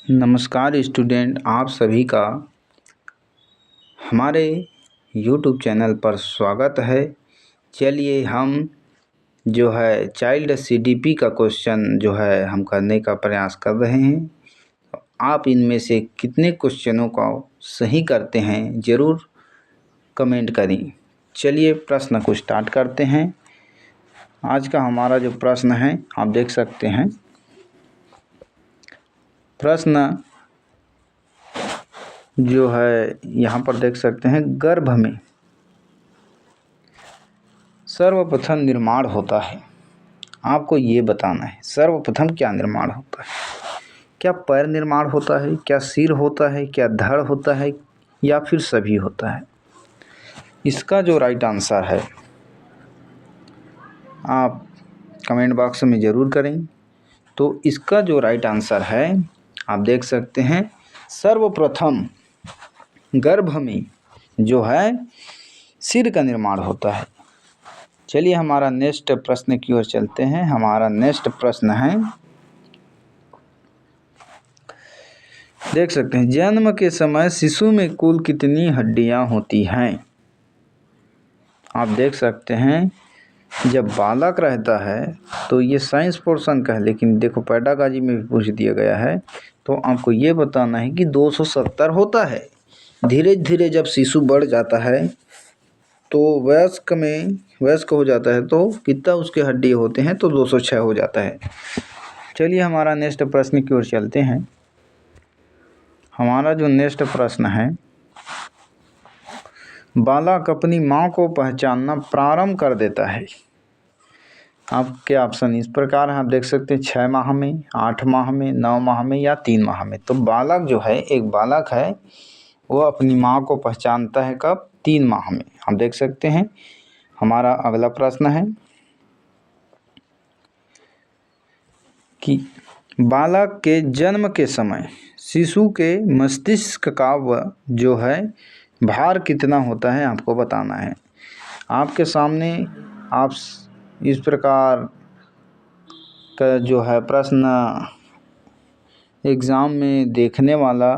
नमस्कार स्टूडेंट, आप सभी का हमारे YouTube चैनल पर स्वागत है। चलिए हम जो है चाइल्ड CDP का क्वेश्चन जो है हम करने का प्रयास कर रहे हैं। आप इनमें से कितने क्वेश्चनों को सही करते हैं ज़रूर कमेंट करें। चलिए प्रश्न को स्टार्ट करते हैं। आज का हमारा जो प्रश्न है आप देख सकते हैं। प्रश्न जो है यहाँ पर देख सकते हैं, गर्भ में सर्वप्रथम निर्माण होता है। आपको ये बताना है सर्वप्रथम क्या निर्माण होता है। क्या पैर निर्माण होता है, क्या सिर होता है, क्या धड़ होता है, या फिर सभी होता है। इसका जो राइट आंसर है आप कमेंट बॉक्स में ज़रूर करें। तो इसका जो राइट आंसर है आप देख सकते हैं, सर्वप्रथम गर्भ में जो है सिर का निर्माण होता है। चलिए हमारा नेक्स्ट प्रश्न की ओर चलते हैं। हमारा नेक्स्ट प्रश्न है, देख सकते हैं, जन्म के समय शिशु में कुल कितनी हड्डियां होती हैं। आप देख सकते हैं, जब बालक रहता है तो ये साइंस पोर्शन का है, लेकिन देखो पेडागॉजी में भी पूछ दिया गया है। तो आपको ये बताना है कि 270 होता है। धीरे धीरे जब शिशु बढ़ जाता है तो वयस्क हो जाता है तो कितना उसके हड्डी होते हैं, तो 206 हो जाता है। चलिए हमारा नेक्स्ट प्रश्न की ओर चलते हैं। हमारा जो नेक्स्ट प्रश्न है, बालक अपनी माँ को पहचानना प्रारंभ कर देता है। आपके ऑप्शन इस प्रकार हैं, आप देख सकते हैं, 6 माह में, 8 माह में, 9 माह में या 3 माह में। तो बालक जो है, एक बालक है, वो अपनी माँ को पहचानता है कब? 3 माह में। आप देख सकते हैं। हमारा अगला प्रश्न है कि बालक के जन्म के समय शिशु के मस्तिष्क का जो है भार कितना होता है, आपको बताना है। आपके सामने आप इस प्रकार का जो है प्रश्न एग्ज़ाम में देखने वाला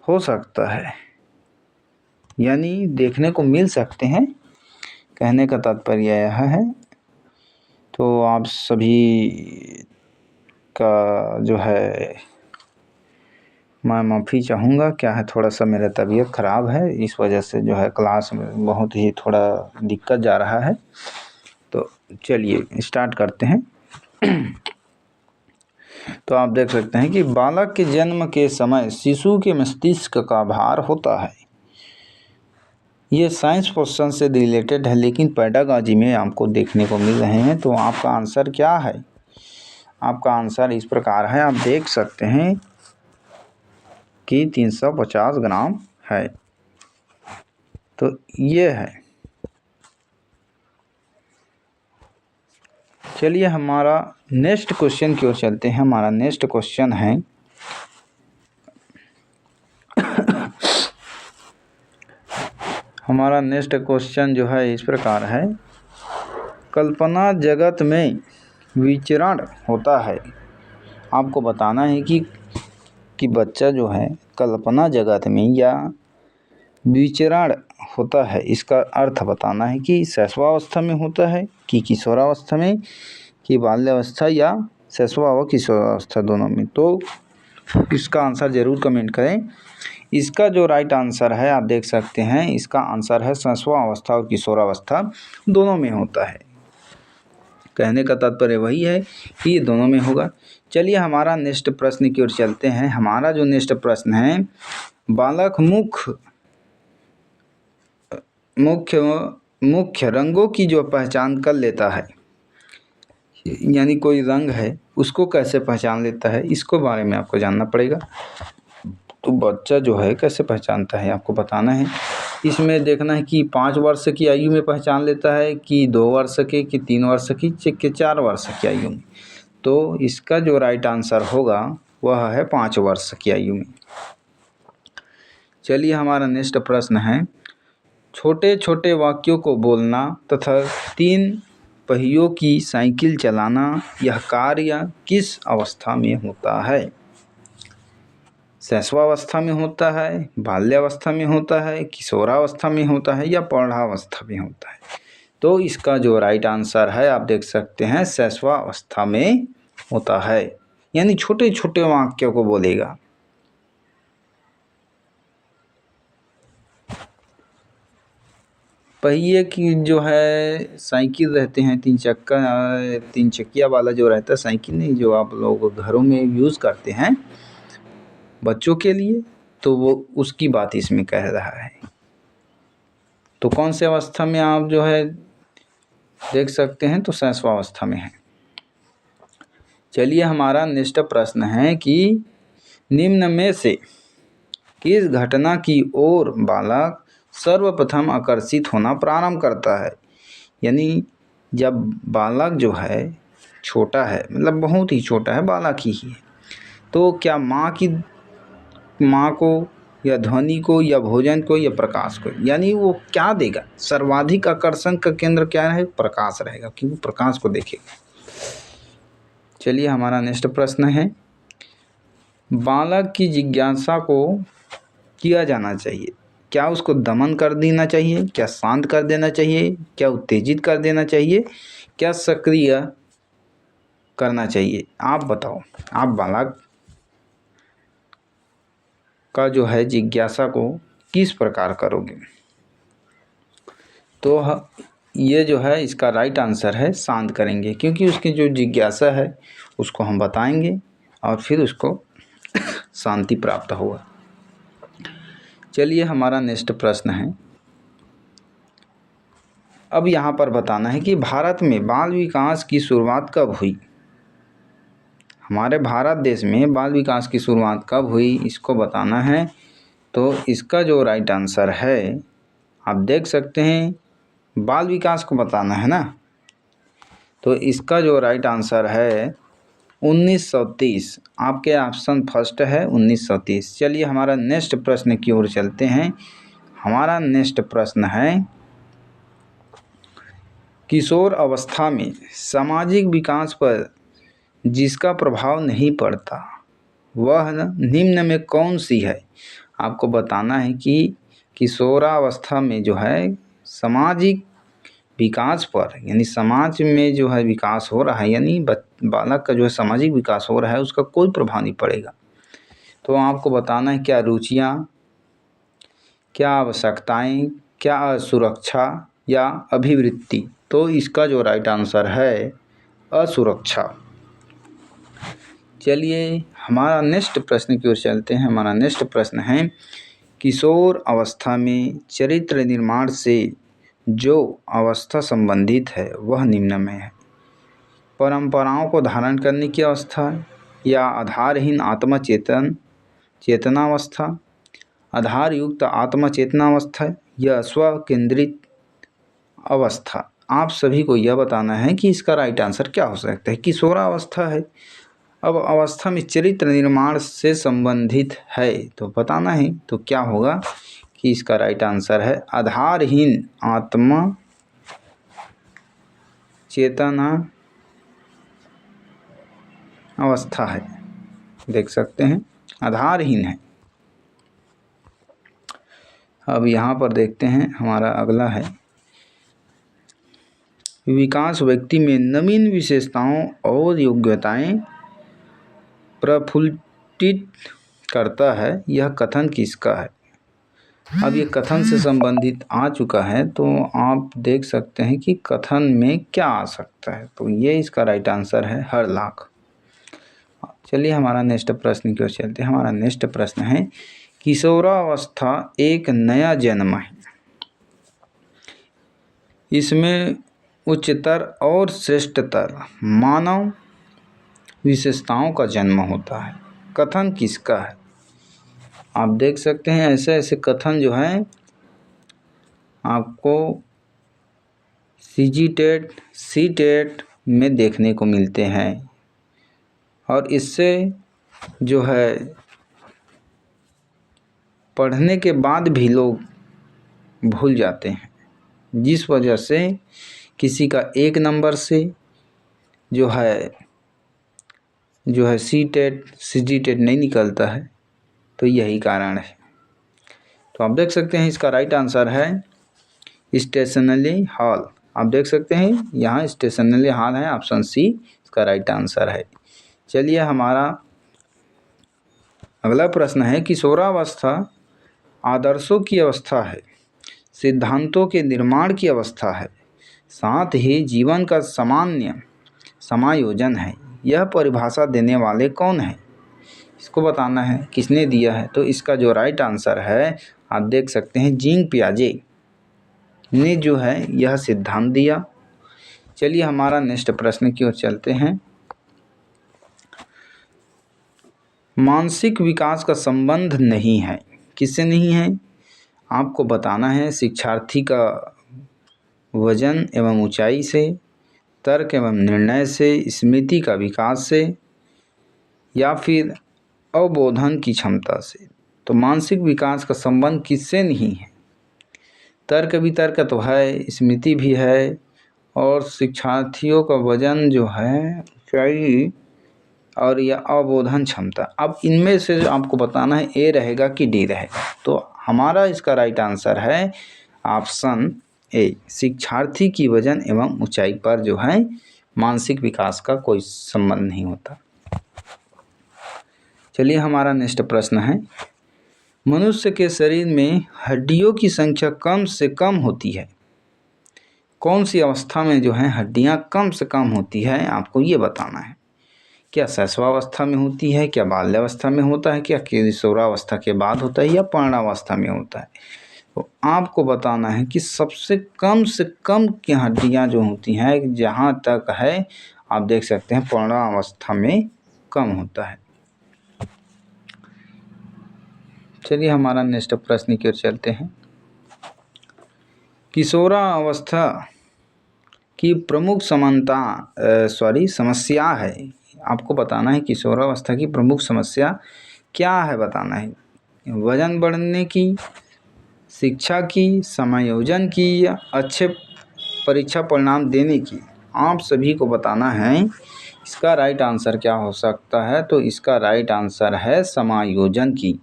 हो सकता है, यानी देखने को मिल सकते हैं। कहने का तात्पर्य यह है। तो आप सभी का जो है मैं माफ़ी चाहूँगा। क्या है, थोड़ा सा मेरा तबीयत ख़राब है, इस वजह से जो है क्लास में बहुत ही थोड़ा दिक्कत जा रहा है। तो चलिए स्टार्ट करते हैं। तो आप देख सकते हैं कि बालक के जन्म के समय शिशु के मस्तिष्क का भार होता है। ये साइंस पोर्शन से रिलेटेड है, लेकिन पेडागॉजी में आपको देखने को मिल रहे हैं। तो आपका आंसर क्या है? आपका आंसर इस प्रकार है, आप देख सकते हैं कि 350 ग्राम है। तो ये है। चलिए हमारा नेक्स्ट क्वेश्चन की ओर चलते हैं। हमारा नेक्स्ट क्वेश्चन है हमारा नेक्स्ट क्वेश्चन जो है इस प्रकार है, कल्पना जगत में विचरण होता है। आपको बताना है कि बच्चा जो है कल्पना जगत में या विचरण होता है, इसका अर्थ बताना है कि शैशवावस्था में होता है कि किशोरावस्था में, कि बाल्यावस्था या शैशवा व किशोरावस्था दोनों में। तो इसका आंसर ज़रूर कमेंट करें। इसका जो राइट आंसर है आप देख सकते हैं, इसका आंसर है शैशवावस्था और किशोरावस्था दोनों में होता है। कहने का तात्पर्य वही है कि ये दोनों में होगा। चलिए हमारा नेक्स्ट प्रश्न की ओर चलते हैं। हमारा जो नेक्स्ट प्रश्न है, बालक मुख्य रंगों की जो पहचान कर लेता है, यानी कोई रंग है उसको कैसे पहचान लेता है, इसको बारे में आपको जानना पड़ेगा। तो बच्चा जो है कैसे पहचानता है आपको बताना है। इसमें देखना है कि 5 वर्ष की आयु में पहचान लेता है, कि 2 वर्ष के, कि 3 वर्ष की, कि 4 वर्ष की आयु में। तो इसका जो राइट आंसर होगा वह है 5 वर्ष की आयु में। चलिए हमारा नेक्स्ट प्रश्न है, छोटे छोटे वाक्यों को बोलना तथा 3 पहियों की साइकिल चलाना यह कार्य किस अवस्था में होता है? शैशवावस्था में होता है, बाल्यावस्था में होता है, किशोरावस्था में होता है या प्रौढ़ावस्था में होता है? तो इसका जो राइट आंसर है आप देख सकते हैं शैशवावस्था में होता है, यानी छोटे छोटे वाक्यों को बोलेगा। पहिए की जो है साइकिल रहते हैं, तीन चक्किया वाला जो रहता है साइकिल नहीं, जो आप लोग घरों में यूज़ करते हैं बच्चों के लिए, तो वो उसकी बात इसमें कह रहा है। तो कौन से अवस्था में आप जो है देख सकते हैं? तो शैशवावस्था में है। चलिए हमारा नेक्स्ट प्रश्न है कि निम्न में से किस घटना की ओर बालक सर्वप्रथम आकर्षित होना प्रारंभ करता है? यानी जब बालक जो है छोटा है, मतलब बहुत ही छोटा है, बालक ही है, तो क्या माँ को या ध्वनि को या भोजन को या प्रकाश को, यानी वो क्या देगा? सर्वाधिक आकर्षण का केंद्र क्या है? प्रकाश रहेगा, क्योंकि प्रकाश को देखेगा। चलिए हमारा नेक्स्ट प्रश्न है, बालक की जिज्ञासा को किया जाना चाहिए, क्या उसको दमन कर देना चाहिए, क्या शांत कर देना चाहिए, क्या उत्तेजित कर देना चाहिए, क्या सक्रिय करना चाहिए? आप बताओ, आप बालक का जो है जिज्ञासा को किस प्रकार करोगे? तो ये जो है इसका राइट आंसर है शांत करेंगे, क्योंकि उसकी जो जिज्ञासा है उसको हम बताएंगे और फिर उसको शांति प्राप्त होगा। चलिए हमारा नेक्स्ट प्रश्न है, अब यहाँ पर बताना है कि भारत में बाल विकास की शुरुआत कब हुई? हमारे भारत देश में बाल विकास की शुरुआत कब हुई, इसको बताना है। तो इसका जो राइट आंसर है आप देख सकते हैं, बाल विकास को बताना है ना, तो इसका जो राइट आंसर है 1930। आपके ऑप्शन फर्स्ट है 1930। चलिए हमारा नेक्स्ट प्रश्न की ओर चलते हैं। हमारा नेक्स्ट प्रश्न है, किशोर अवस्था में सामाजिक विकास पर जिसका प्रभाव नहीं पड़ता वह निम्न में कौन सी है? आपको बताना है कि किशोरावस्था में जो है सामाजिक विकास पर, यानी समाज में जो है विकास हो रहा है, यानी बालक का जो है सामाजिक विकास हो रहा है, उसका कोई प्रभाव नहीं पड़ेगा। तो आपको बताना है क्या रुचियाँ, क्या आवश्यकताएं, क्या सुरक्षा या अभिवृत्ति? तो इसका जो राइट आंसर है असुरक्षा। चलिए हमारा नेक्स्ट प्रश्न की ओर चलते हैं। हमारा नेक्स्ट प्रश्न है, किशोर अवस्था में चरित्र निर्माण से जो अवस्था संबंधित है वह निम्न में है? परंपराओं को धारण करने की अवस्था, या आधारहीन चेतनावस्था, आधार युक्त आत्मचेतनावस्था या स्व केंद्रित अवस्था? आप सभी को यह बताना है कि इसका राइट आंसर क्या हो सकता है। किशोरावस्था है, अब अवस्था में चरित्र निर्माण से संबंधित है, तो बताना है तो क्या होगा कि इसका राइट आंसर है आधारहीन आत्म चेतना अवस्था है। देख सकते हैं आधारहीन है। अब यहाँ पर देखते हैं हमारा अगला है, विकास व्यक्ति में नवीन विशेषताओं और योग्यताएं प्रफुल्लित करता है, यह कथन किसका है? अब ये कथन से संबंधित आ चुका है, तो आप देख सकते हैं कि कथन में क्या आ सकता है, तो ये इसका राइट आंसर है हरलाख। चलिए हमारा नेक्स्ट प्रश्न की ओर चलते हैं। हमारा नेक्स्ट प्रश्न है, किशोरावस्था एक नया जन्म है, इसमें उच्चतर और श्रेष्ठतर मानव विशेषताओं का जन्म होता है, कथन किसका है? आप देख सकते हैं ऐसे ऐसे कथन जो हैं आपको सीजीटेट सीटेट में देखने को मिलते हैं, और इससे जो है पढ़ने के बाद भी लोग भूल जाते हैं, जिस वजह से किसी का 1 नंबर से जो है सीटेट सीजीटेट नहीं निकलता है, तो यही कारण है। तो आप देख सकते हैं इसका राइट आंसर है स्टेशनरी हॉल। आप देख सकते हैं यहाँ स्टेशनरी हॉल है, ऑप्शन सी इसका राइट आंसर है। चलिए हमारा अगला प्रश्न है, किशोरावस्था आदर्शों की अवस्था है, सिद्धांतों के निर्माण की अवस्था है, साथ ही जीवन का सामान्य समायोजन है। यह परिभाषा देने वाले कौन है? इसको बताना है किसने दिया है। तो इसका जो राइट आंसर है, आप देख सकते हैं जीन पियाजे ने जो है यह सिद्धांत दिया। चलिए हमारा नेक्स्ट प्रश्न की ओर चलते हैं। मानसिक विकास का संबंध नहीं है, किससे नहीं है? आपको बताना है शिक्षार्थी का वजन एवं ऊंचाई से, तर्क एवं निर्णय से, स्मृति का विकास से, या फिर अवबोधन की क्षमता से। तो मानसिक विकास का संबंध किससे नहीं है? तर्क वितर्क तो है, स्मृति भी है, और शिक्षार्थियों का वजन जो है, ऊंचाई और या अवबोधन क्षमता। अब इनमें से आपको बताना है ए रहेगा कि डी रहेगा। तो हमारा इसका राइट आंसर है ऑप्शन ए, शिक्षार्थी की वजन एवं ऊंचाई पर जो है मानसिक विकास का कोई संबंध नहीं होता। चलिए हमारा नेक्स्ट प्रश्न है, मनुष्य के शरीर में हड्डियों की संख्या कम से कम होती है, कौन सी अवस्था में जो है हड्डियां कम से कम होती है, आपको ये बताना है। क्या शैशवावस्था में होती है, क्या बाल्यावस्था में होता है, क्या किशोरावस्था के बाद होता है, या पौगंडावस्था में होता है? तो आपको बताना है कि सबसे कम से कम की हड्डियां जो होती हैं, जहाँ तक है आप देख सकते हैं पौगंडावस्था में कम होता है। चलिए हमारा नेक्स्ट प्रश्न की ओर चलते हैं। किशोरावस्था की प्रमुख समस्या है, आपको बताना है किशोरावस्था की प्रमुख समस्या क्या है, बताना है। वजन बढ़ने की, शिक्षा की, समायोजन की, या अच्छे परीक्षा परिणाम देने की। आप सभी को बताना है इसका राइट आंसर क्या हो सकता है। तो इसका राइट आंसर है समायोजन की।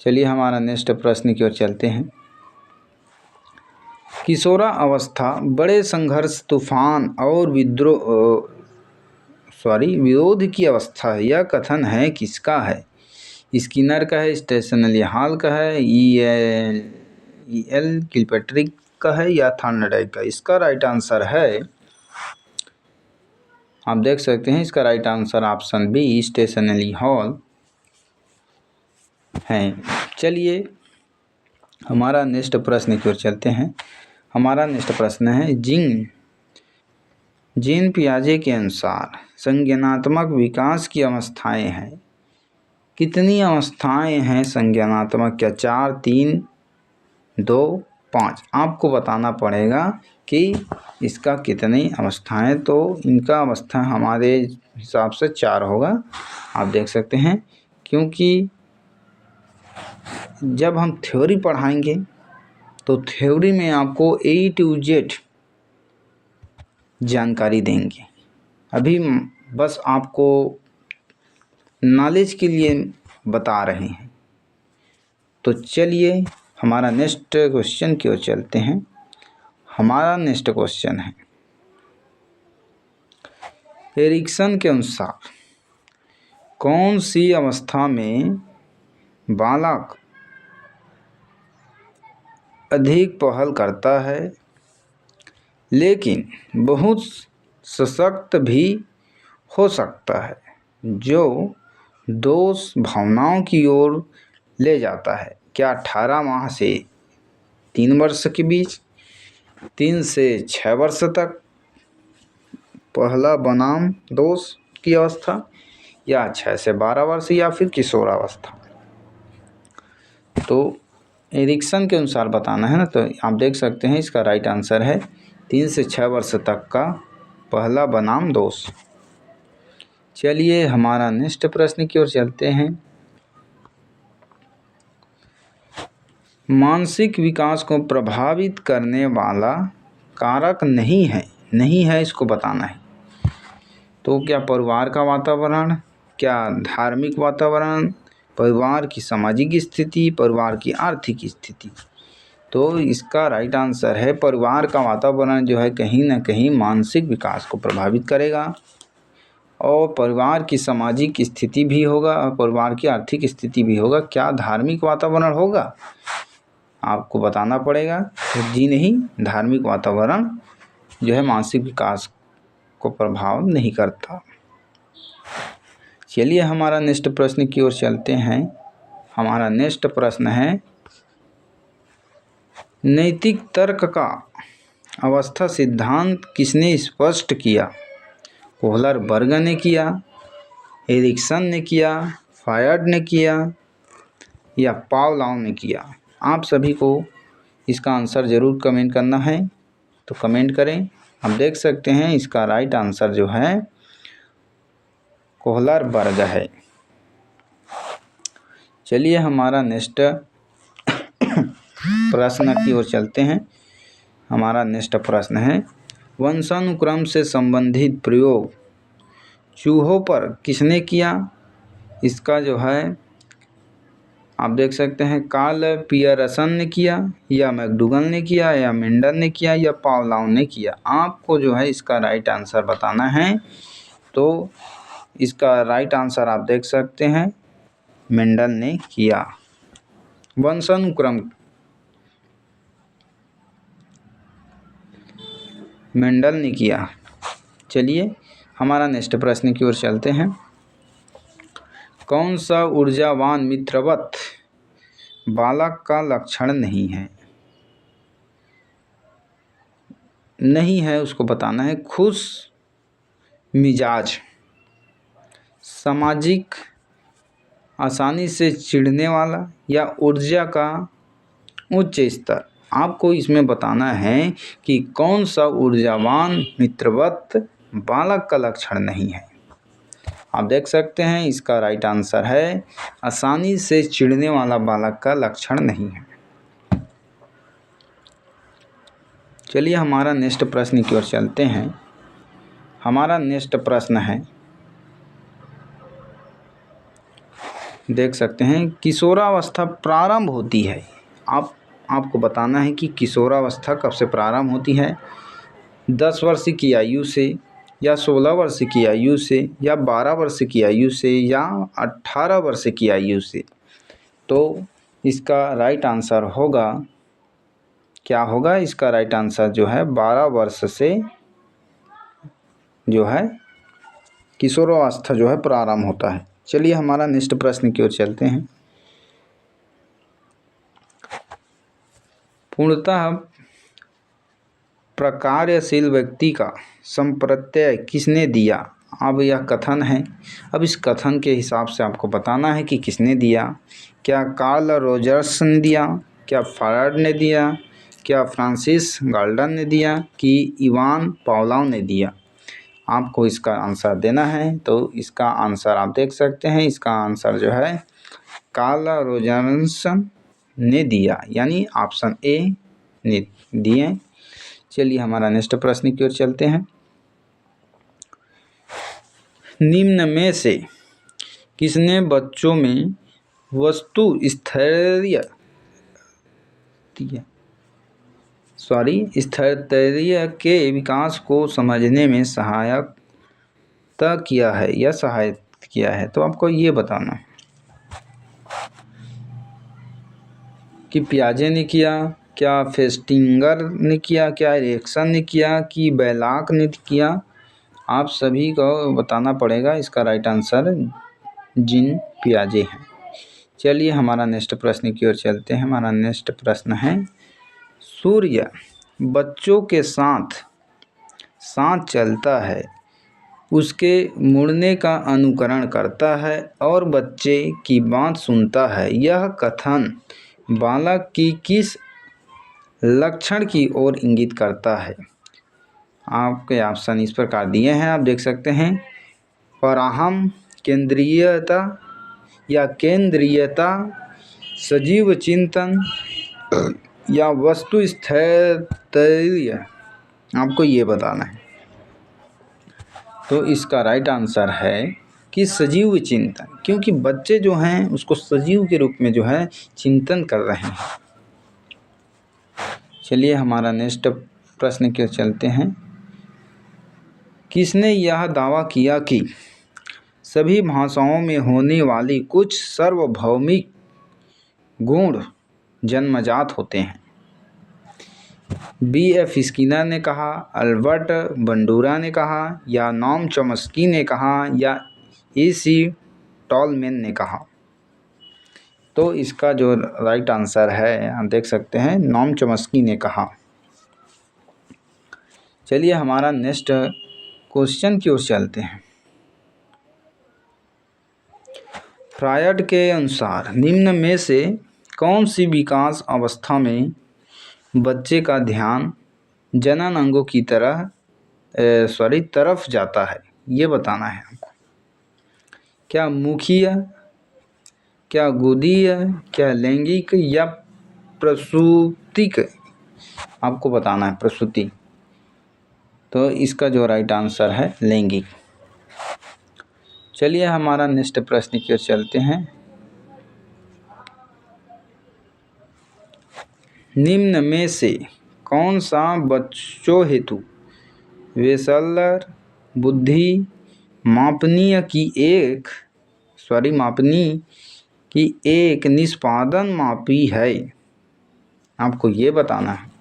चलिए हमारा नेक्स्ट प्रश्न की ओर चलते हैं। किशोरावस्था बड़े संघर्ष, तूफान और विरोध की अवस्था है, यह कथन है किसका है? स्किनर का है, स्टेशनरी हॉल का है, एल किलपैट्रिक का है, या थॉर्नडाइक का? इसका राइट आंसर है, आप देख सकते हैं इसका right answer option B stationery hall है। चलिए हमारा नेक्स्ट प्रश्न की ओर चलते हैं। हमारा नेक्स्ट प्रश्न है, जीन पियाजे के अनुसार संज्ञानात्मक विकास की अवस्थाएं हैं, कितनी अवस्थाएं हैं संज्ञानात्मक? क्या 4, 3, 2, 5? आपको बताना पड़ेगा कि इसका कितनी अवस्थाएं। तो इनका अवस्था हमारे हिसाब से 4 होगा, आप देख सकते हैं, क्योंकि जब हम थ्योरी पढ़ाएंगे तो थ्योरी में आपको A to Z जानकारी देंगे। अभी बस आपको नॉलेज के लिए बता रहे हैं। तो चलिए हमारा नेक्स्ट क्वेश्चन की ओर चलते हैं। हमारा नेक्स्ट क्वेश्चन है, एरिक्सन के अनुसार कौन सी अवस्था में बालक अधिक पहल करता है लेकिन बहुत सशक्त भी हो सकता है, जो दोष भावनाओं की ओर ले जाता है? क्या 18 माह से 3 वर्ष के बीच, 3 से 6 वर्ष तक पहला बनाम दोष की अवस्था, या 6 से 12 वर्ष, या फिर किशोरावस्था? तो एरिक्सन के अनुसार बताना है ना। तो आप देख सकते हैं इसका राइट आंसर है 3 से 6 वर्ष तक का पहला बनाम दोष। चलिए हमारा नेक्स्ट प्रश्न की ओर चलते हैं। मानसिक विकास को प्रभावित करने वाला कारक नहीं है इसको बताना है। तो क्या परिवार का वातावरण, क्या धार्मिक वातावरण, परिवार की सामाजिक स्थिति, परिवार की आर्थिक स्थिति। तो इसका राइट आंसर है परिवार का वातावरण जो है कहीं ना कहीं मानसिक विकास को प्रभावित करेगा, और परिवार की सामाजिक स्थिति भी होगा और परिवार की आर्थिक स्थिति भी होगा। क्या धार्मिक वातावरण होगा, आपको बताना पड़ेगा। तो जी नहीं, धार्मिक वातावरण जो है मानसिक विकास को प्रभाव नहीं करता। चलिए हमारा नेक्स्ट प्रश्न की ओर चलते हैं। हमारा नेक्स्ट प्रश्न है, नैतिक तर्क का अवस्था सिद्धांत किसने स्पष्ट किया? कोहलर बर्ग ने किया, एरिक्सन ने किया, फ्रायड ने किया या पावलोव ने किया? आप सभी को इसका आंसर ज़रूर कमेंट करना है, तो कमेंट करें। आप देख सकते हैं इसका राइट आंसर जो है कोहलर बर्ग है। चलिए हमारा नेक्स्ट प्रश्न की ओर चलते हैं। हमारा नेक्स्ट प्रश्न है, वंशानुक्रम से संबंधित प्रयोग चूहों पर किसने किया? इसका जो है आप देख सकते हैं कार्ल पियरसन ने किया, या मैकडूगल ने किया, या मेंडल ने किया, या पावलोव ने किया। आपको जो है इसका राइट आंसर बताना है। तो इसका राइट आंसर आप देख सकते हैं मेंडल ने किया। वंशानुक्रम मेंडल ने किया। चलिए हमारा नेक्स्ट प्रश्न की ओर चलते हैं। कौन सा ऊर्जावान मित्रवत बालक का लक्षण नहीं है? नहीं है उसको बताना है खुश मिजाज, सामाजिक, आसानी से चिढ़ने वाला, या ऊर्जा का उच्च स्तर। आपको इसमें बताना है कि कौन सा ऊर्जावान मित्रवत बालक का लक्षण नहीं है। आप देख सकते हैं इसका राइट आंसर है आसानी से चिढ़ने वाला बालक का लक्षण नहीं है। चलिए हमारा नेक्स्ट प्रश्न की ओर चलते हैं। हमारा नेक्स्ट प्रश्न है, देख सकते हैं किशोरावस्था प्रारंभ होती है। आपको बताना है कि किशोरावस्था कब से प्रारंभ होती है। 10 वर्ष की आयु से, या 16 वर्ष की आयु से, या 12 वर्ष की आयु से, या 18 वर्ष की आयु से। तो इसका राइट आंसर होगा, क्या होगा? इसका राइट आंसर जो है 12 वर्ष से जो है किशोरावस्था जो है प्रारंभ होता है। चलिए हमारा नेक्स्ट प्रश्न की ओर चलते हैं। पूर्णतः प्रकार्यशील व्यक्ति का संप्रत्यय किसने दिया? अब यह कथन है। अब इस कथन के हिसाब से आपको बताना है कि किसने दिया। क्या कार्ल रोजर्स ने दिया, क्या फ्रायड ने दिया, क्या फ्रांसिस गाल्टन ने दिया, कि इवान पावलोव ने दिया? आपको इसका आंसर देना है। तो इसका आंसर आप देख सकते हैं, इसका आंसर जो है कार्ल रोजर्स ने दिया, यानी ऑप्शन ए ने दिए। चलिए हमारा नेक्स्ट प्रश्न की ओर चलते हैं। निम्न में से किसने बच्चों में वस्तु स्थैर्य के विकास को समझने में सहायता किया है या सहायता किया है? तो आपको ये बताना है कि पियाजे ने किया, क्या फेस्टिंगर ने किया, क्या एरिक्सन ने किया, कि बेलाक ने किया? आप सभी को बताना पड़ेगा। इसका राइट आंसर जीन पियाजे है। चलिए हमारा नेक्स्ट प्रश्न की ओर चलते हैं। हमारा नेक्स्ट प्रश्न है, सूर्य बच्चों के साथ चलता है, उसके मुड़ने का अनुकरण करता है और बच्चे की बात सुनता है। यह कथन बालक की किस लक्षण की ओर इंगित करता है? आपके ऑप्शन इस प्रकार दिए हैं, आप देख सकते हैं। पराहम, केंद्रीयता या केंद्रीयता, सजीव चिंतन, या वस्तु स्थैर्य, आपको ये बताना है। तो इसका राइट आंसर है कि सजीव चिंतन, क्योंकि बच्चे जो हैं उसको सजीव के रूप में जो है चिंतन कर रहे हैं। चलिए हमारा नेक्स्ट प्रश्न की ओर चलते हैं। किसने यह दावा किया कि सभी भाषाओं में होने वाली कुछ सार्वभौमिक गुण जन्मजात होते हैं? B.F. स्किनर ने कहा, अल्बर्ट बंडूरा ने कहा, या नॉम चॉम्स्की ने कहा, या E.C. टॉलमैन ने कहा? तो इसका जो राइट आंसर है हम देख सकते हैं नॉम चॉम्स्की ने कहा। चलिए हमारा नेक्स्ट क्वेश्चन की ओर चलते हैं। फ्रायड के अनुसार निम्न में से कौन सी विकास अवस्था में बच्चे का ध्यान जनन अंगों की तरफ जाता है, ये बताना है हमको। क्या मुखीय, क्या गोदीय, क्या लैंगिक, या प्रसूतिक? आपको बताना है प्रसूति। तो इसका जो राइट आंसर है लैंगिक। चलिए हमारा नेक्स्ट प्रश्न की ओर चलते हैं। निम्न में से कौन सा बच्चों हेतु वेसलर बुद्धि मापनीय की एक निष्पादन मापी है? आपको ये बताना है।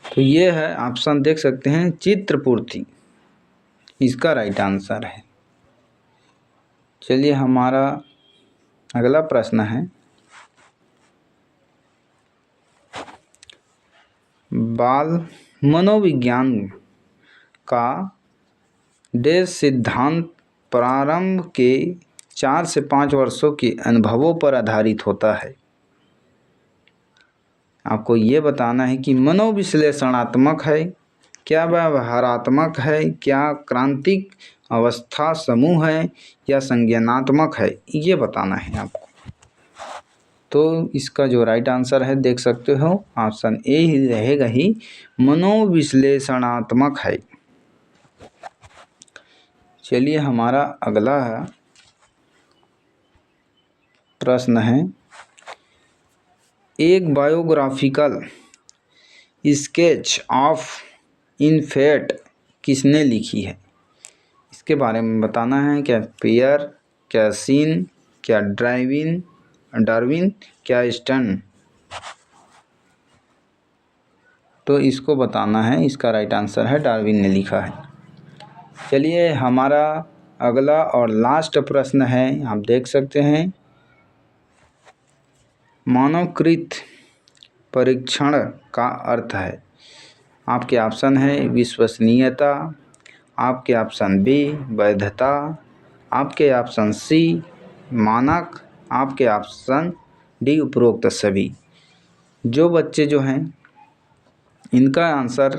तो ये है ऑप्शन देख सकते हैं चित्रपूर्ति, इसका राइट आंसर है। चलिए हमारा अगला प्रश्न है। बाल मनोविज्ञान का डेज सिद्धांत प्रारंभ के 4 से 5 वर्षों के अनुभवों पर आधारित होता है। आपको ये बताना है कि मनोविश्लेषणात्मक है, क्या व्यवहारात्मक है, क्या क्रांतिक अवस्था समूह है, या संज्ञानात्मक है, ये बताना है आपको। तो इसका जो राइट आंसर है देख सकते हो ऑप्शन ए ही रहेगा ही, मनोविश्लेषणात्मक है। चलिए हमारा अगला प्रश्न है। एक बायोग्राफिकल स्केच ऑफ इन्फेंट किसने लिखी है? इसके बारे में बताना है। क्या पियर, क्या सीन, क्या डार्विन, क्या स्टन? तो इसको बताना है। इसका राइट आंसर है डार्विन ने लिखा है। चलिए हमारा अगला और लास्ट प्रश्न है, आप देख सकते हैं। मानवकृत परीक्षण का अर्थ है। आपके ऑप्शन है विश्वसनीयता, आपके ऑप्शन बी वैधता, आपके ऑप्शन सी मानक, आपके ऑप्शन डी उपरोक्त सभी। जो बच्चे जो हैं इनका आंसर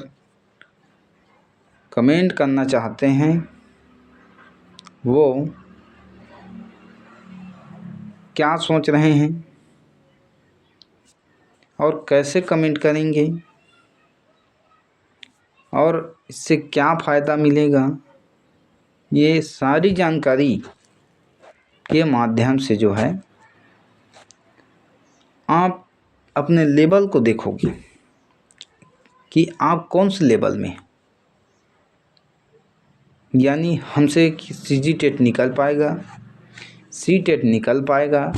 कमेंट करना चाहते हैं वो क्या सोच रहे हैं और कैसे कमेंट करेंगे और इससे क्या फ़ायदा मिलेगा, ये सारी जानकारी के माध्यम से जो है आप अपने लेवल को देखोगे कि आप कौन से लेवल में, यानी हमसे CG टेट निकल पाएगा, C-टेट निकल पाएगा,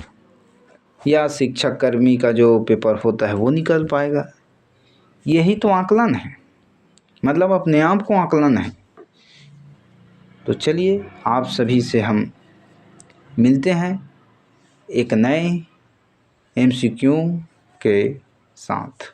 या शिक्षक कर्मी का जो पेपर होता है वो निकल पाएगा। यही तो आकलन है, मतलब अपने आप को आकलन है। तो चलिए आप सभी से हम मिलते हैं एक नए MCQ के साथ।